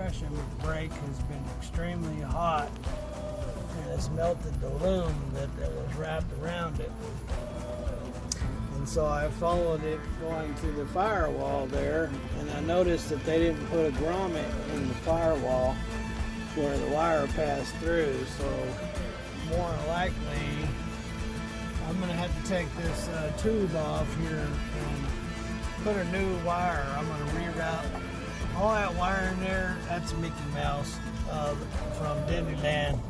compression brake has been extremely hot and has melted the loom that was wrapped around it. And so I followed it going to the firewall there, and I noticed that they didn't put a grommet in the firewall where the wire passed through. So more likely I'm going to have to take this tube off here and put a new wire. I'm going to reroute all that wire in there. That's Mickey Mouse from Disneyland.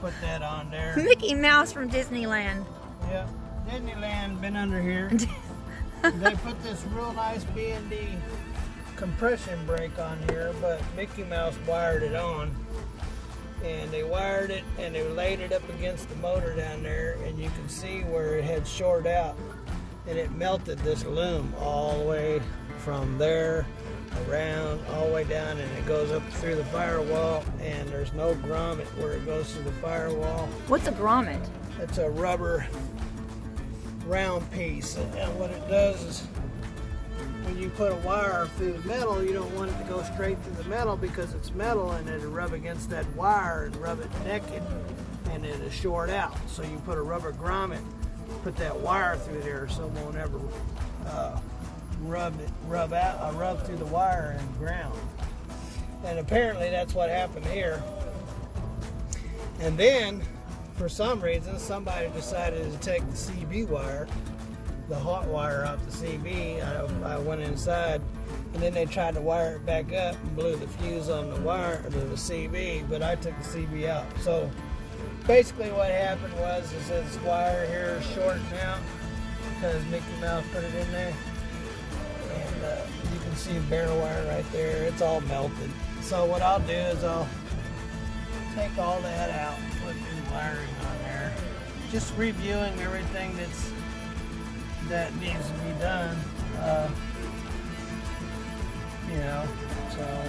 Put that on there. Mickey Mouse from Disneyland. Yep, Disneyland been under here. They put this real nice B&D compression brake on here, but Mickey Mouse wired it on. And they wired it and they laid it up against the motor down there, and you can see where it had short out, and it melted this loom all the way from there around all the way down, and it goes up through the firewall, and there's no grommet where it goes to the firewall. What's a grommet? It's a rubber round piece, and what it does is when you put a wire through the metal, you don't want it to go straight through the metal because it's metal, and it'll rub against that wire and rub it naked, and it'll short out. So you put a rubber grommet, put that wire through there so it won't ever rub through the wire and ground. And apparently that's what happened here. And then for some reason somebody decided to take the CB wire, the hot wire out the CB. I went inside, and then they tried to wire it back up and blew the fuse on the wire, the CB, but I took the CB out. So basically what happened was is this wire here is shorting out because Mickey Mouse put it in there, and you can see bare wire right there. It's all melted. So what I'll do is I'll take all that out and put new wiring on there, just reviewing everything that needs to be done, so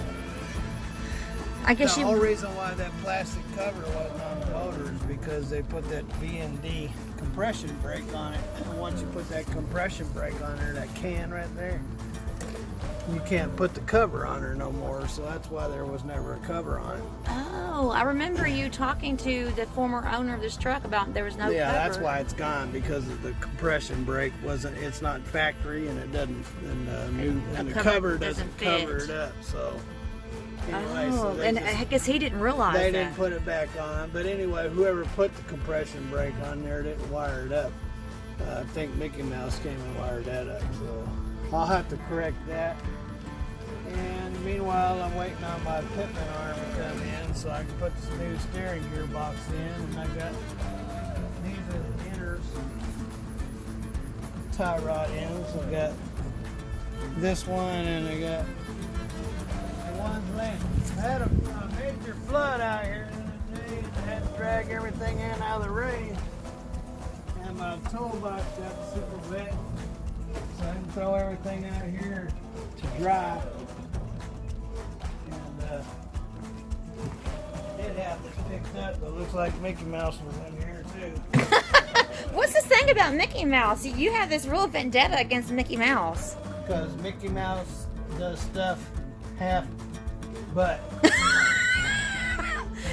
I guess the whole reason why that plastic cover wasn't on the motor is because they put that B&D compression brake on it, and once you put that compression brake on there, that can right there, you can't put the cover on her no more, so that's why there was never a cover on it. Oh, I remember you talking to the former owner of this truck about there was no cover. Yeah, that's why it's gone, because of the compression brake it's not factory, and it doesn't, and the cover doesn't cover it up. So anyway, and I guess he didn't realize they that. didn't put it back on. But anyway, whoever put the compression brake on there didn't wire it up. I think Mickey Mouse came and wired that up, so I'll have to correct that. And meanwhile, I'm waiting on my Pitman arm to come in so I can put this new steering gearbox in. And I got these are the inners, tie rod ends. I got this one, and I got the ones left. I had a major flood out here the other day, and I had to drag everything in out of the rain. And my toolbox got super wet, so I can throw everything out here to dry. And did have this picked up, but it looks like Mickey Mouse was in here too. What's this thing about Mickey Mouse? You have this real vendetta against Mickey Mouse. Because Mickey Mouse does stuff half butt.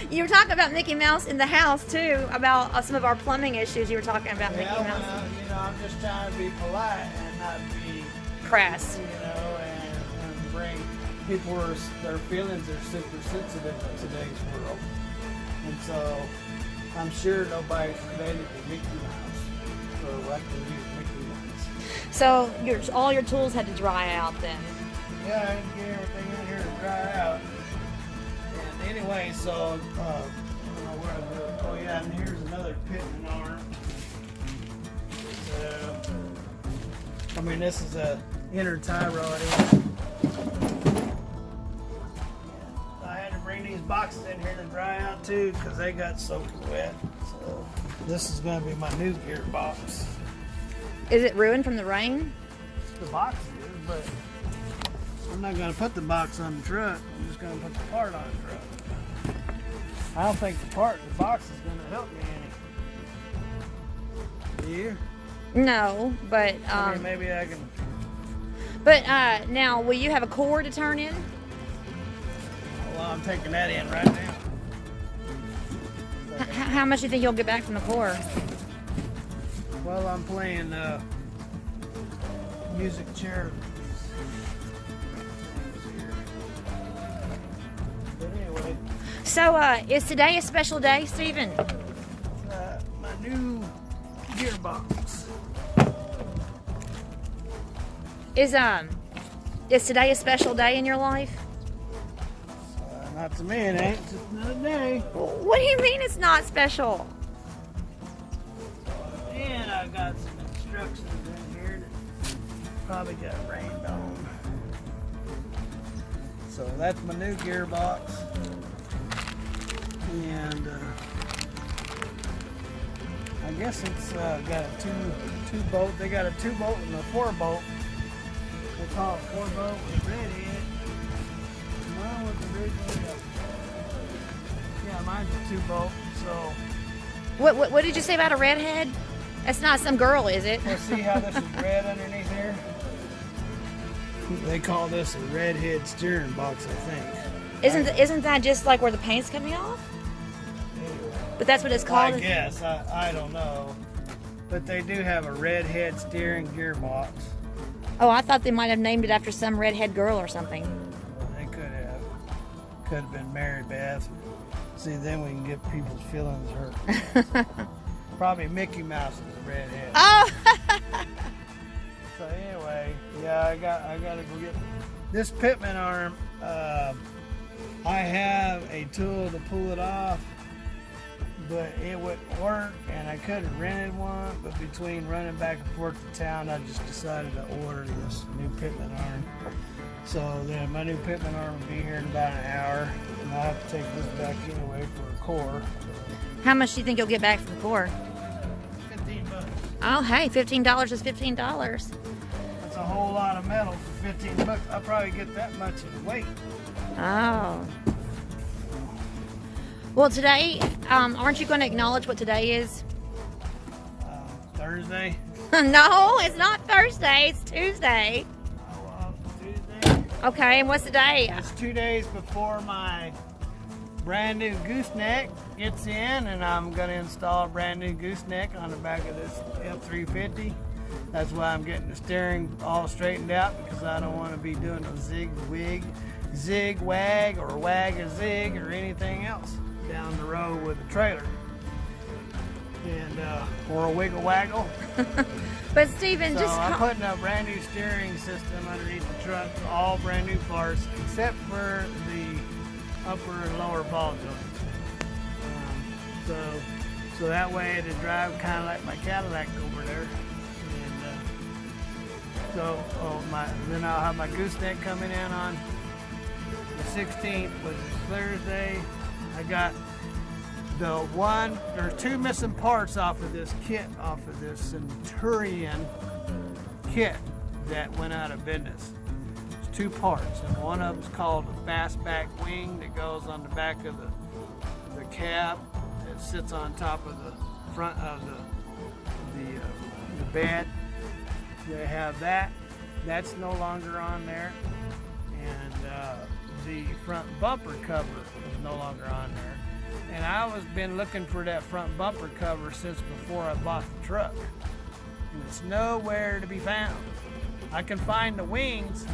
You were talking about Mickey Mouse in the house too, about some of our plumbing issues. You were talking about Mickey Mouse. I'm just trying to be polite and not be crass. And bring people their feelings are super sensitive in today's world. And so I'm sure nobody's related to Mickey Mouse or what to use Mickey Mouse. So all your tools had to dry out then. Yeah, I didn't get everything in here to dry out. And anyway, so I don't know where I go. Oh yeah, and here's another Pitman arm. So I mean, this is a inner tie rod. I had to bring these boxes in here to dry out too because they got soaking wet. So this is going to be my new gearbox. Is it ruined from the rain? The box is, but I'm not going to put the box on the truck. I'm just going to put the part on the truck. I don't think the box is going to help me any. Do you? No, but I mean, maybe I can. But now, will you have a cord to turn in? Well, I'm taking that in right now. How much do you think you'll get back from the Corps? Well, I'm playing music chair. But anyway, So, is today a special day, Stephen? my new gearbox. Is today a special day in your life? Not to me, it ain't. It's just another day. What do you mean it's not special? And I got some instructions in here that probably got rained on. So that's my new gearbox. And I guess it's got a two bolt. They got a 2-bolt and a 4-bolt. They call it 4-bolt with redhead. Mine was originally yeah, mine's a 2-bolt. So What did you say about a redhead? That's not some girl, is it? well, see how this is red underneath here? They call this a redhead steering box, I think. Isn't that just like where the paint's coming off? Anyway, But that's what it's called. I guess. I don't know. But they do have a redhead steering gearbox. Oh, I thought they might have named it after some redhead girl or something. Well, they could have. Could have been Mary Beth. See, then we can get people's feelings hurt. Probably Mickey Mouse is a redhead. Oh! So anyway, yeah, I gotta go get this pitman arm. I have a tool to pull it off, but it wouldn't work, and I could have rented one. But between running back and forth to town, I just decided to order this new pitman arm. So then my new pitman arm will be here in about an hour, and I'll have to take this back anyway for a core. How much do you think you'll get back from the Corps? $15. Oh, hey, $15 is $15. That's a whole lot of metal for $15. I'll probably get that much in weight. Oh. Well, today, aren't you going to acknowledge what today is? Thursday. No, it's not Thursday. It's Tuesday. Tuesday. Okay, and what's the day? It's 2 days before my brand new gooseneck gets in, and I'm going to install a brand new gooseneck on the back of this F350. That's why I'm getting the steering all straightened out, because I don't want to be doing a zig-wag or wag-a-zig or anything else down the road with a trailer. And or a wiggle-waggle. But Stephen, So just I'm putting a brand new steering system underneath the truck, all brand new parts, except for the upper and lower ball joints. So that way it'll drive kind of like my Cadillac over there. And then I'll have my gooseneck coming in on the 16th, which is Thursday. I got there's 2 missing parts off of this kit, off of this Centurion kit that went out of business. It's 2 parts, and one of them's called a fastback wing that goes on the back of the cab. It sits on top of the front of the bed. They have that. That's no longer on there, and the front bumper cover is no longer on there. And I was been looking for that front bumper cover since before I bought the truck, and it's nowhere to be found. I can find the wings,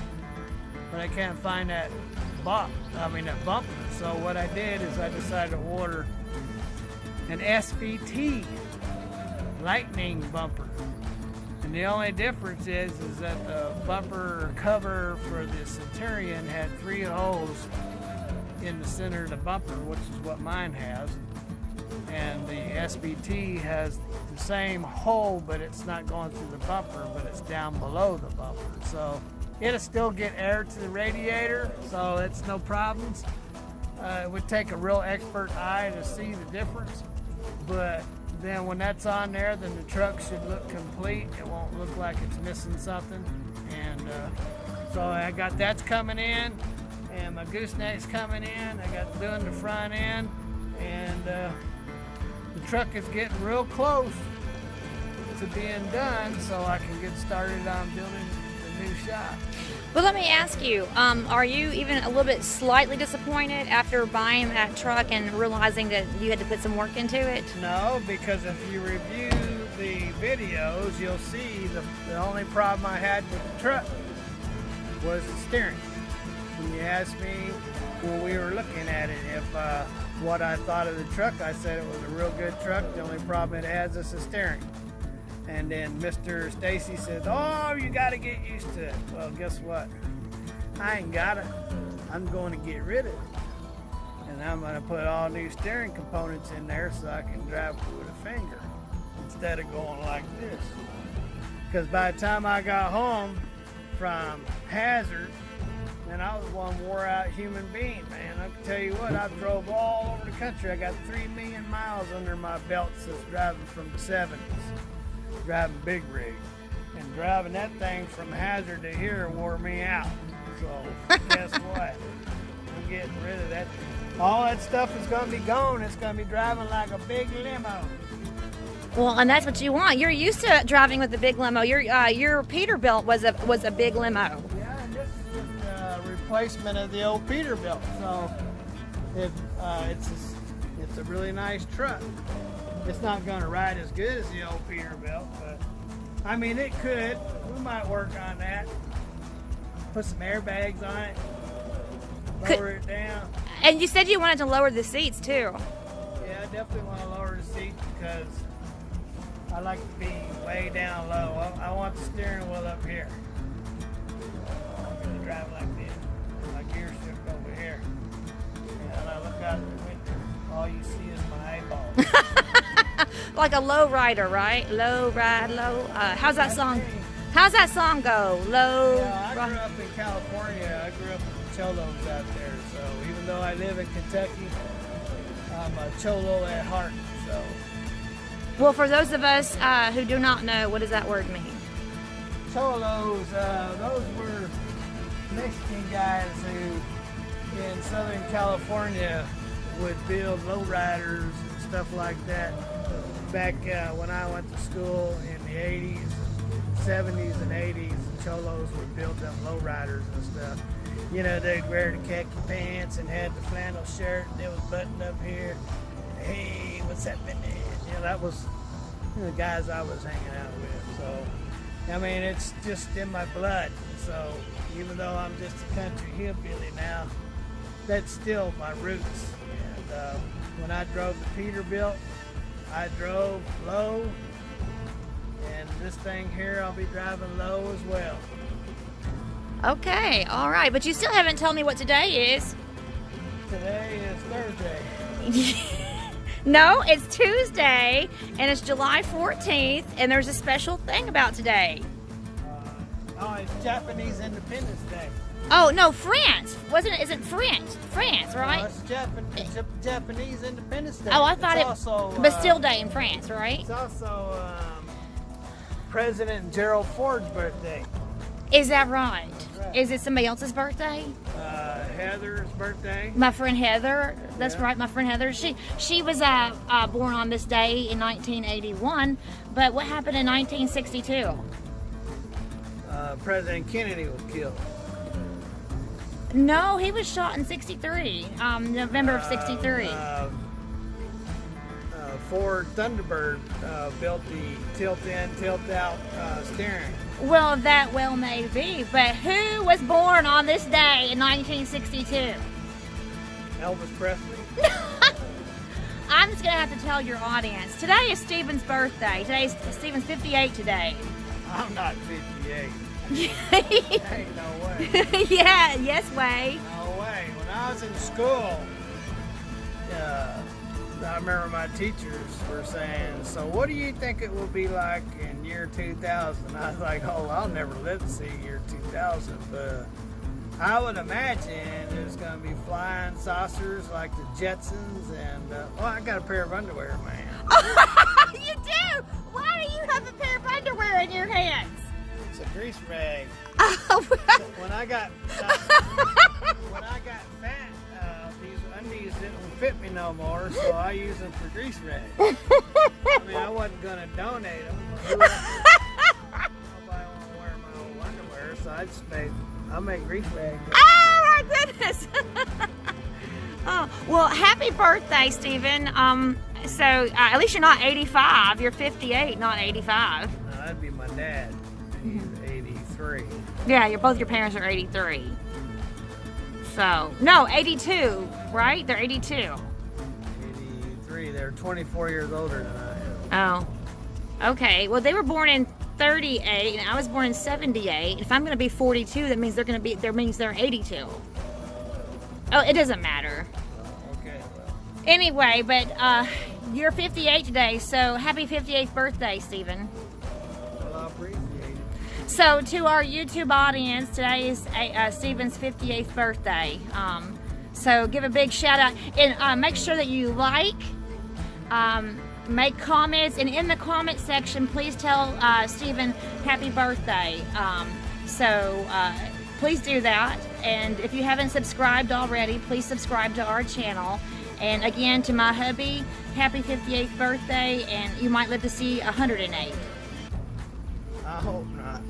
but I can't find that bumper. So what I did is I decided to order an SVT Lightning bumper. And the only difference is that the bumper cover for the Centurion had 3 holes in the center of the bumper, which is what mine has. And the SVT has the same hole, but it's not going through the bumper, but it's down below the bumper. So it'll still get air to the radiator, so it's no problems. It would take a real expert eye to see the difference, but then when that's on there, then the truck should look complete. It won't look like it's missing something. And so I got that's coming in, and my gooseneck's coming in. I got doing the front end, and the truck is getting real close to being done, so I can get started on building the new shop. Well, let me ask you, are you even a little bit slightly disappointed after buying that truck and realizing that you had to put some work into it? No, because if you review the videos, you'll see the only problem I had with the truck was the steering. When you asked me when we were looking at it if what I thought of the truck, I said it was a real good truck. The only problem it has is the steering. And then Mr. Stacy said, oh, you got to get used to it. Well, guess what? I ain't got it. I'm going to get rid of it. And I'm going to put all new steering components in there so I can drive with a finger instead of going like this. Because by the time I got home from Hazard, and I was one wore out human being, man. I can tell you what, I drove all over the country. I got 3 million miles under my belt since driving from the 70s. Driving big rig, and driving that thing from Hazard to here wore me out. So guess what? I'm getting rid of that. All that stuff is going to be gone. It's going to be driving like a big limo. Well, and that's what you want. You're used to driving with a big limo. Your Peterbilt was a big limo. Yeah, and this is just a replacement of the old Peterbilt. So it's a really nice truck. It's not going to ride as good as the old Peterbilt, but I mean, it could. We might work on that. Put some airbags on it. Lower it down. And you said you wanted to lower the seats too. Yeah, I definitely want to lower the seat because I like to be way down low. I want the steering wheel up here. I'm going to drive like this. My gear shift over here. And when I look out the window, all you see is my eyeballs. Like a low rider, right? Low ride, low. How's that song? How's that song go? Low. Yeah, I grew up in California. I grew up with the Cholos out there. So even though I live in Kentucky, I'm a Cholo at heart. So. Well, for those of us who do not know, what does that word mean? Cholos, those were Mexican guys who in Southern California would build lowriders and stuff like that. Back when I went to school in the 80s, 70s and 80s, the Cholos would build them lowriders and stuff. You know, they'd wear the khaki pants and had the flannel shirt and it was buttoned up here. Hey, what's happening? You know, that was the guys I was hanging out with. So, I mean, it's just in my blood. So, even though I'm just a country hillbilly now, that's still my roots. And when I drove the Peterbilt, I drove low, and this thing here, I'll be driving low as well. Okay, all right, but you still haven't told me what today is. Today is Thursday. No, it's Tuesday, and it's July 14th, and there's a special thing about today. It's Japanese Independence Day. Oh, no, France. Isn't France? France, right? It's Japanese Independence Day. Oh, I thought it's also, Bastille Day in France, right? It's also President Gerald Ford's birthday. Is that right? Right. Is it somebody else's birthday? Heather's birthday. My friend Heather. That's Yeah. right, my friend Heather. She was born on this day in 1981. But what happened in 1962? President Kennedy was killed. No, he was shot in 63. November of 63. Ford Thunderbird built the tilt-in, tilt-out steering. Well, that well may be. But who was born on this day in 1962? Elvis Presley. I'm just gonna have to tell your audience. Today is Stephen's birthday. Stephen's 58 today. I'm not 58. Yeah, Ain't no way. yes way. No way. When I was in school, I remember my teachers were saying, so what do you think it will be like in year 2000? I was like, oh, I'll never live to see year 2000, but I would imagine it's going to be flying saucers like the Jetsons, and I got a pair of underwear, man. You do? Why do you have a pair of underwear in your hands? It's a grease rag. Oh, When I got fat, these undies didn't fit me no more, so I use them for grease rags. I mean, I wasn't gonna donate them. Nobody want to wear my old underwear, So I make Greek eggs. Oh my goodness! Oh, well, happy birthday, Stephen. So at least you're not 85. You're 58, not 85. No, that'd be my dad. He's 83. Yeah, both your parents are 83. So no, 82, right? They're 82. 83. They're 24 years older than I am. Oh, okay. Well, they were born in 38, and I was born in 78. If I'm going to be 42, that means they're 82. Oh, it doesn't matter. Okay, well. Anyway, but you're 58 today, so happy 58th birthday, Stephen. Well, I appreciate it. So to our YouTube audience, today is Stephen's 58th birthday. So give a big shout out, and make sure that you like, make comments, and in the comment section, please tell Stephen happy birthday. Please do that. And if you haven't subscribed already, please subscribe to our channel. And again, to my hubby, happy 58th birthday, and you might live to see 108. I hope not.